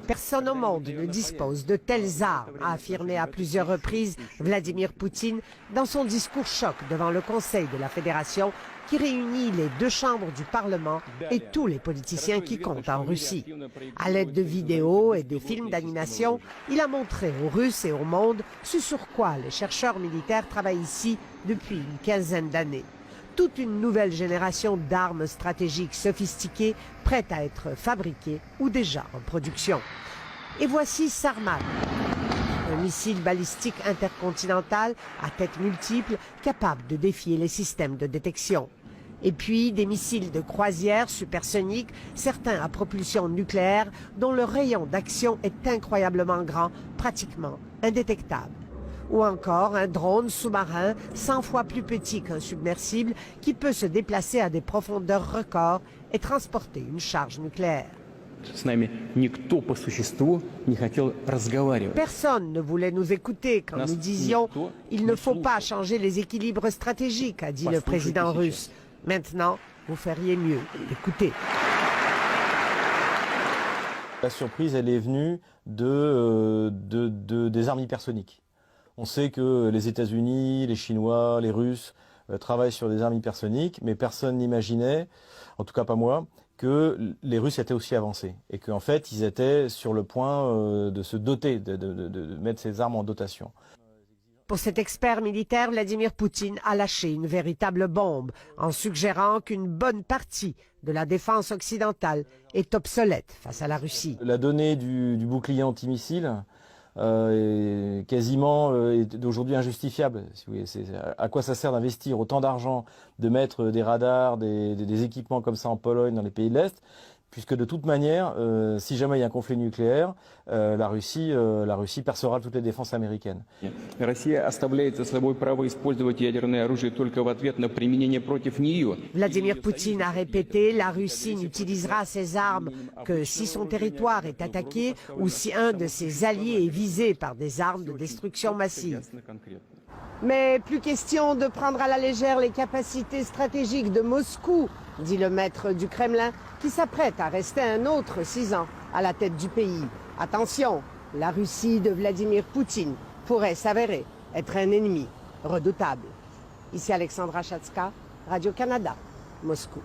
Personne au monde ne dispose de telles armes, a affirmé à plusieurs reprises Vladimir Poutine dans son discours choc devant le Conseil de la Fédération qui réunit les deux chambres du Parlement et tous les politiciens qui comptent en Russie. À l'aide de vidéos et de films d'animation, il a montré aux Russes et au monde ce sur quoi les chercheurs militaires travaillent ici depuis une quinzaine d'années. Toute une nouvelle génération d'armes stratégiques sophistiquées prêtes à être fabriquées ou déjà en production. Et voici Sarmat, un missile balistique intercontinental à tête multiple capable de défier les systèmes de détection. Et puis des missiles de croisière supersoniques, certains à propulsion nucléaire, dont le rayon d'action est incroyablement grand, pratiquement indétectable. Ou encore un drone sous-marin 100 fois plus petit qu'un submersible qui peut se déplacer à des profondeurs records et transporter une charge nucléaire. Personne ne voulait nous écouter quand nous disions « il ne faut pas changer les équilibres stratégiques », a dit le président russe. Maintenant, vous feriez mieux d'écouter. La surprise, elle est venue des armes hypersoniques. On sait que les États-Unis, les Chinois, les Russes travaillent sur des armes hypersoniques, mais personne n'imaginait, en tout cas pas moi, que les Russes étaient aussi avancés et qu'en fait ils étaient sur le point de se doter, de mettre ces armes en dotation. Pour cet expert militaire, Vladimir Poutine a lâché une véritable bombe en suggérant qu'une bonne partie de la défense occidentale est obsolète face à la Russie. La donnée du bouclier antimissile est quasiment d'aujourd'hui injustifiable. Si vous voulez, à quoi ça sert d'investir autant d'argent, de mettre des radars, des équipements comme ça en Pologne, dans les pays de l'Est, puisque de toute manière, si jamais il y a un conflit nucléaire, la Russie percera toutes les défenses américaines. Vladimir Poutine a répété, la Russie n'utilisera ses armes que si son territoire est attaqué ou si un de ses alliés est visé par des armes de destruction massive. Mais plus question de prendre à la légère les capacités stratégiques de Moscou, dit le maître du Kremlin, qui s'apprête à rester un autre 6 ans à la tête du pays. Attention, la Russie de Vladimir Poutine pourrait s'avérer être un ennemi redoutable. Ici Alexandra Chatska, Radio-Canada, Moscou.